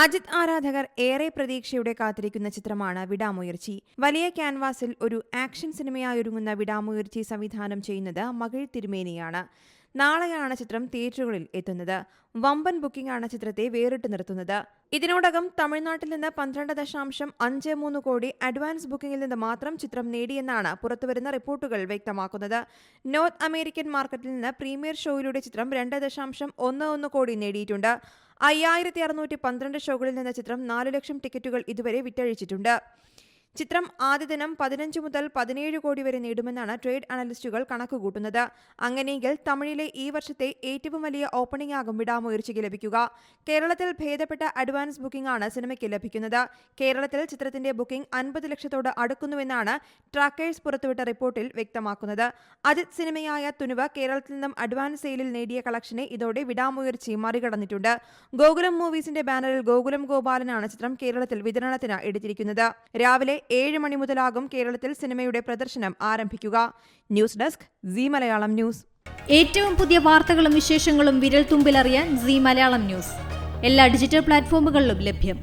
അജിത് ആരാധകർ ഏറെ പ്രതീക്ഷയോടെ കാത്തിരിക്കുന്ന ചിത്രമാണ് വിടാമുയർച്ചി. വലിയ ക്യാൻവാസിൽ ഒരു ആക്ഷൻ സിനിമയായൊരുങ്ങുന്ന വിടാമുയർച്ചി സംവിധാനം ചെയ്യുന്നത് മകിഴ് തിരുമേനിയാണ്. നാളെയാണ് ചിത്രം തിയേറ്ററുകളിൽ എത്തുന്നത്. വമ്പൻ ബുക്കിംഗാണ് ചിത്രത്തെ വേറിട്ട് നിർത്തുന്നത്. ഇതിനോടകം തമിഴ്നാട്ടിൽ നിന്ന് 12.53 കോടി അഡ്വാൻസ് ബുക്കിംഗിൽ നിന്ന് മാത്രം ചിത്രം നേടിയെന്നാണ് പുറത്തുവരുന്ന റിപ്പോർട്ടുകൾ വ്യക്തമാക്കുന്നത്. നോർത്ത് അമേരിക്കൻ മാർക്കറ്റിൽ നിന്ന് പ്രീമിയർ ഷോയിലൂടെ ചിത്രം 2.11 കോടി നേടിയിട്ടുണ്ട്. 5612 ഷോകളിൽ നിന്ന് ചിത്രം 4 ലക്ഷം ടിക്കറ്റുകൾ ഇതുവരെ വിറ്റഴിച്ചിട്ടുണ്ട്. ചിത്രം ആദ്യ ദിനം 15 മുതൽ 17 കോടി വരെ നേടുമെന്നാണ് ട്രേഡ് അനലിസ്റ്റുകൾ കണക്കുകൂട്ടുന്നത്. അങ്ങനെയെങ്കിൽ തമിഴിലെ ഈ വർഷത്തെ ഏറ്റവും വലിയ ഓപ്പണിംഗ് ആകും വിടാമുയർച്ചിക്ക് ലഭിക്കുക. കേരളത്തിൽ ഭേദപ്പെട്ട അഡ്വാൻസ് ബുക്കിംഗ് ആണ് സിനിമയ്ക്ക് ലഭിക്കുന്നത്. കേരളത്തിൽ ചിത്രത്തിന്റെ ബുക്കിംഗ് 50 ലക്ഷത്തോട് അടുക്കുന്നുവെന്നാണ് ട്രാക്കേഴ്സ് പുറത്തുവിട്ട റിപ്പോർട്ടിൽ വ്യക്തമാക്കുന്നത്. അജിത് സിനിമയായ തുനുവ് കേരളത്തിൽ നിന്നും അഡ്വാൻസ് സെയിലിൽ നേടിയ കളക്ഷനെ ഇതോടെ വിടാമുയർച്ചി മറികടന്നിട്ടുണ്ട്. ഗോകുലം മൂവീസിന്റെ ബാനറിൽ ഗോകുലം ഗോപാലനാണ് ചിത്രം കേരളത്തിൽ വിതരണത്തിന് എടുത്തിരിക്കുന്നത്. രാവിലെ 7 മണി മുതലാകും കേരളത്തിൽ സിനിമയുടെ പ്രദർശനം ആരംഭിക്കുക. News desk Zee Malayalam News. ഏറ്റവും പുതിയ വാർത്തകളും വിശേഷങ്ങളും വിരൽ തുമ്പിലറിയാൻ സീ മലയാളം ന്യൂസ് എല്ലാ ഡിജിറ്റൽ പ്ലാറ്റ്ഫോമുകളിലും ലഭ്യം.